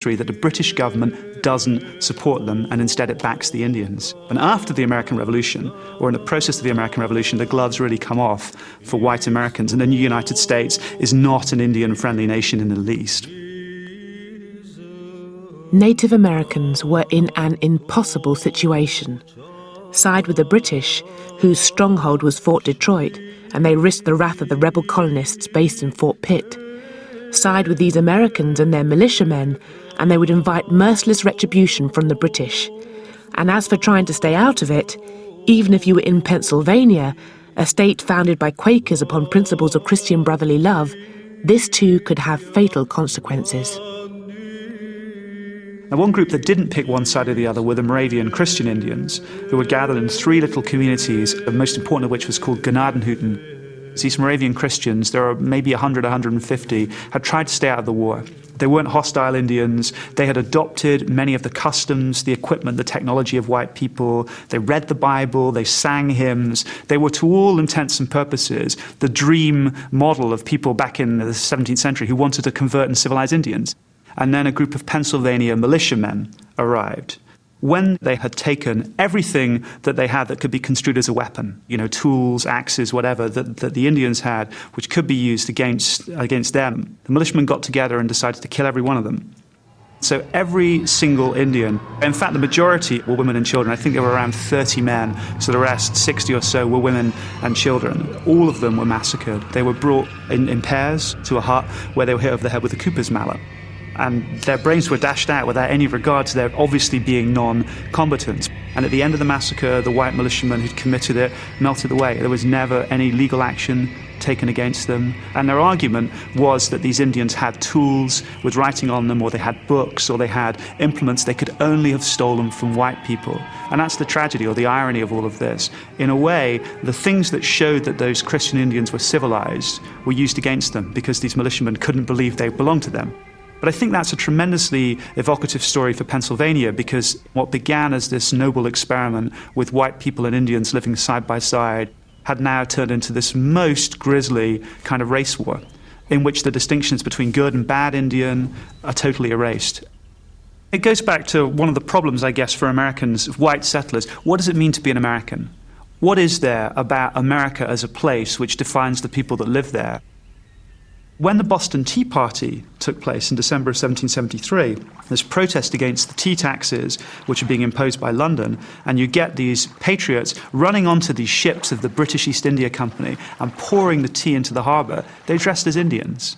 that the British government doesn't support them and instead it backs the Indians. And after the American Revolution, or in the process of the American Revolution, the gloves really come off for white Americans, and the new United States is not an Indian-friendly nation in the least. Native Americans were in an impossible situation. Side with the British, whose stronghold was Fort Detroit, and they risked the wrath of the rebel colonists based in Fort Pitt. Side with these Americans and their militiamen, and they would invite merciless retribution from the British. And as for trying to stay out of it, even if you were in Pennsylvania, a state founded by Quakers upon principles of Christian brotherly love, this too could have fatal consequences. Now, one group that didn't pick one side or the other were the Moravian Christian Indians, who were gathered in 3 little communities, the most important of which was called Gnadenhutten. These Moravian Christians, there are maybe 100, 150, had tried to stay out of the war. They weren't hostile Indians. They had adopted many of the customs, the equipment, the technology of white people. They read the Bible. They sang hymns. They were, to all intents and purposes, the dream model of people back in the 17th century who wanted to convert and civilize Indians. And then a group of Pennsylvania militiamen arrived. When they had taken everything that they had that could be construed as a weapon, tools, axes, whatever, that the Indians had, which could be used against them, the militiamen got together and decided to kill every one of them. So every single Indian, in fact, the majority were women and children. I think there were around 30 men, so the rest, 60 or so, were women and children. All of them were massacred. They were brought in pairs to a hut where they were hit over the head with a cooper's mallet. And their brains were dashed out without any regard to their obviously being non-combatants. And at the end of the massacre, the white militiamen who'd committed it melted away. There was never any legal action taken against them. And their argument was that these Indians had tools with writing on them, or they had books, or they had implements they could only have stolen from white people. And that's the tragedy or the irony of all of this. In a way, the things that showed that those Christian Indians were civilized were used against them because these militiamen couldn't believe they belonged to them. But I think that's a tremendously evocative story for Pennsylvania, because what began as this noble experiment with white people and Indians living side by side had now turned into this most grisly kind of race war, in which the distinctions between good and bad Indian are totally erased. It goes back to one of the problems, I guess, for Americans, white settlers. What does it mean to be an American? What is there about America as a place which defines the people that live there? When the Boston Tea Party took place in December of 1773, there's protest against the tea taxes which are being imposed by London, and you get these patriots running onto these ships of the British East India Company and pouring the tea into the harbour. They dressed as Indians.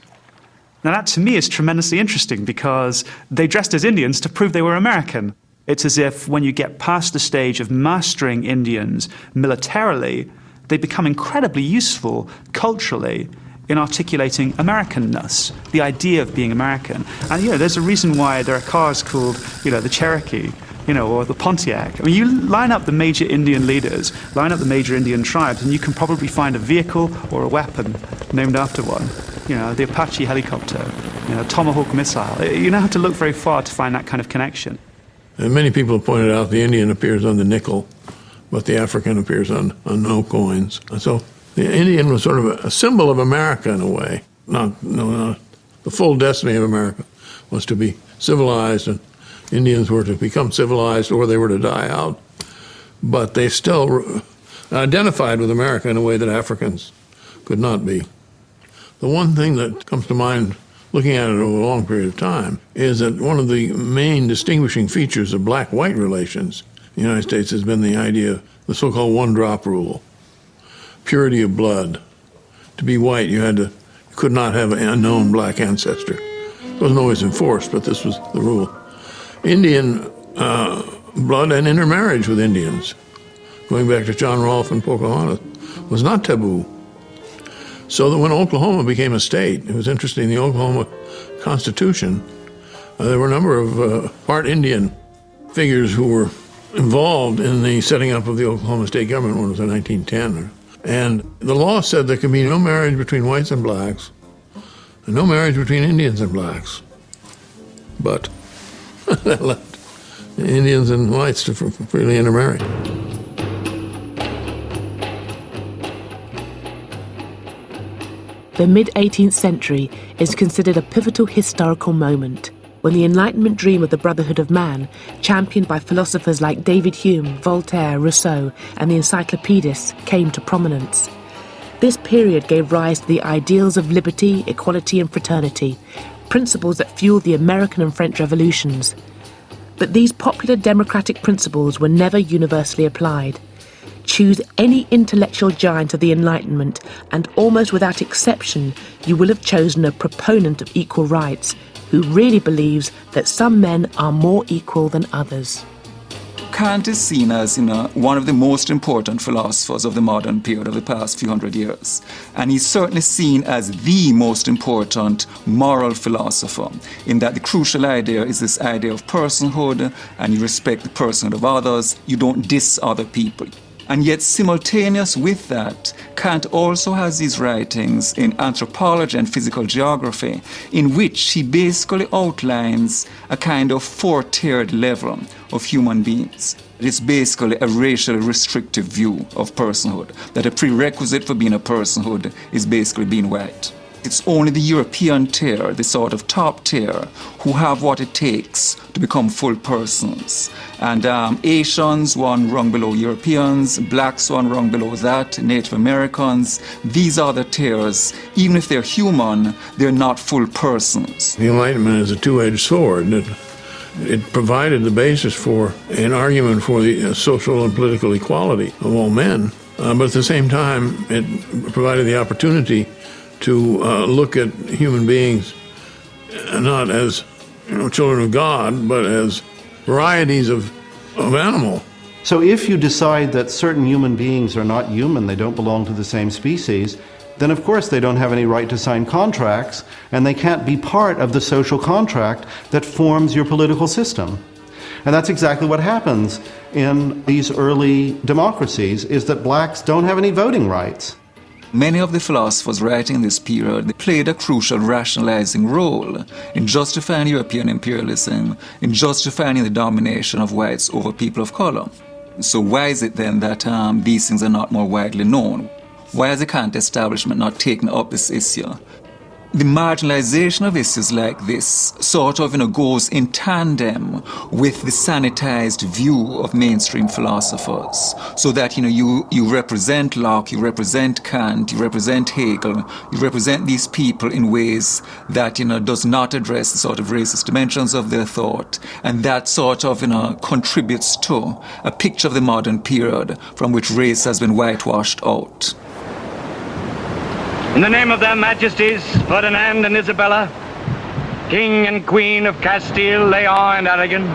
Now that to me is tremendously interesting, because they dressed as Indians to prove they were American. It's as if when you get past the stage of mastering Indians militarily, they become incredibly useful culturally in articulating Americanness, the idea of being American. And there's a reason why there are cars called, the Cherokee, or the Pontiac. I mean, you line up the major Indian leaders, line up the major Indian tribes, and you can probably find a vehicle or a weapon named after one. The Apache helicopter, Tomahawk missile. You don't have to look very far to find that kind of connection. And many people have pointed out the Indian appears on the nickel, but the African appears on no coins. So the Indian was sort of a symbol of America in a way. Not the full destiny of America was to be civilized, and Indians were to become civilized or they were to die out. But they still identified with America in a way that Africans could not be. The one thing that comes to mind looking at it over a long period of time is that one of the main distinguishing features of black-white relations in the United States has been the idea of the so-called one-drop rule. Purity of blood. To be white, you could not have a known black ancestor. It wasn't always enforced, but this was the rule. Indian blood and intermarriage with Indians, going back to John Rolfe and Pocahontas, was not taboo. So that when Oklahoma became a state, it was interesting, the Oklahoma Constitution, there were a number of part Indian figures who were involved in the setting up of the Oklahoma state government when it was in 1910. And the law said there could be no marriage between whites and blacks, and no marriage between Indians and blacks. But that left Indians and whites to freely intermarry. The mid-18th century is considered a pivotal historical moment. when the Enlightenment dream of the brotherhood of man, championed by philosophers like David Hume, Voltaire, Rousseau, and the encyclopedists, came to prominence. This period gave rise to the ideals of liberty, equality, and fraternity, principles that fueled the American and French revolutions. But these popular democratic principles were never universally applied. Choose any intellectual giant of the Enlightenment, and almost without exception, you will have chosen a proponent of equal rights, who really believes that some men are more equal than others. Kant is seen as, one of the most important philosophers of the modern period of the past few hundred years. And he's certainly seen as the most important moral philosopher, in that the crucial idea is this idea of personhood, and you respect the personhood of others, you don't diss other people. And yet, simultaneous with that, Kant also has these writings in anthropology and physical geography, in which he basically outlines a kind of four-tiered level of human beings. It's basically a racially restrictive view of personhood, that a prerequisite for being a personhood is basically being white. It's only the European tier, the sort of top tier, who have what it takes to become full persons. And Asians, one rung below Europeans, blacks, one rung below that, Native Americans. These are the tiers. Even if they're human, they're not full persons. The Enlightenment is a two-edged sword. It provided the basis for an argument for the social and political equality of all men. But at the same time, it provided the opportunity to look at human beings not as children of God, but as varieties of animal. So if you decide that certain human beings are not human, they don't belong to the same species, then of course they don't have any right to sign contracts, and they can't be part of the social contract that forms your political system. And that's exactly what happens in these early democracies, is that blacks don't have any voting rights. Many of the philosophers writing in this period, they played a crucial rationalizing role in justifying European imperialism, in justifying the domination of whites over people of color. So why is it then that these things are not more widely known? Why has the Kant establishment not taken up this issue? The marginalization of issues like this sort of goes in tandem with the sanitized view of mainstream philosophers. So that you represent Locke, you represent Kant, you represent Hegel, you represent these people in ways that does not address the sort of racist dimensions of their thought, and that sort of contributes to a picture of the modern period from which race has been whitewashed out. In the name of their Majesties, Ferdinand and Isabella, King and Queen of Castile, Leon and Aragon,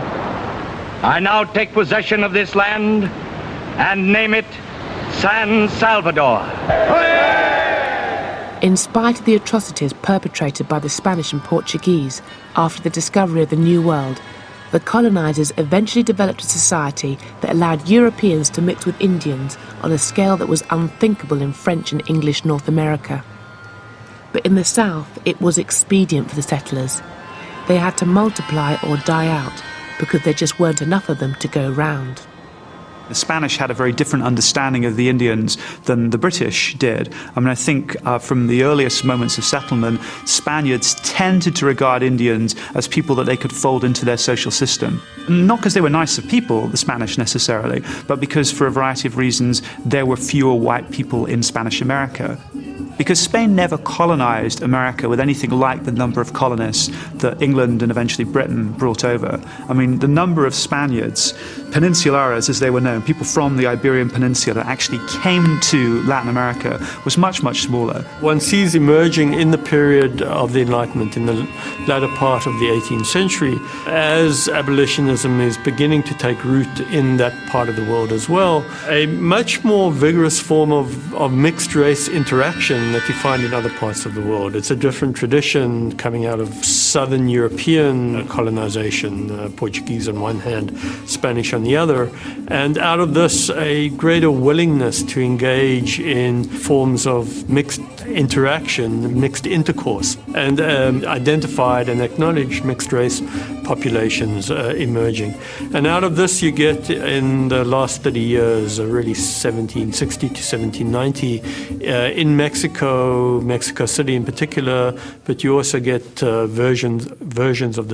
I now take possession of this land and name it San Salvador. In spite of the atrocities perpetrated by the Spanish and Portuguese after the discovery of the New World, the colonizers eventually developed a society that allowed Europeans to mix with Indians on a scale that was unthinkable in French and English North America. But in the South, it was expedient for the settlers. They had to multiply or die out because there just weren't enough of them to go round. The Spanish had a very different understanding of the Indians than the British did. I think from the earliest moments of settlement, Spaniards tended to regard Indians as people that they could fold into their social system. Not because they were nicer people, the Spanish necessarily, but because for a variety of reasons there were fewer white people in Spanish America. Because Spain never colonized America with anything like the number of colonists that England and eventually Britain brought over. The number of Spaniards, peninsulares as they were known, people from the Iberian Peninsula that actually came to Latin America, was much, much smaller. One sees emerging in the period of the Enlightenment, in the latter part of the 18th century, as abolitionism is beginning to take root in that part of the world as well, a much more vigorous form of mixed-race interaction that you find in other parts of the world. It's a different tradition coming out of Southern European colonization, Portuguese on one hand, Spanish on the other, and out of this a greater willingness to engage in forms of mixed interaction, mixed intercourse, and identified and acknowledged mixed race populations emerging. And out of this you get, in the last 30 years, really 1760 to 1790, in Mexico City in particular, but you also get versions of the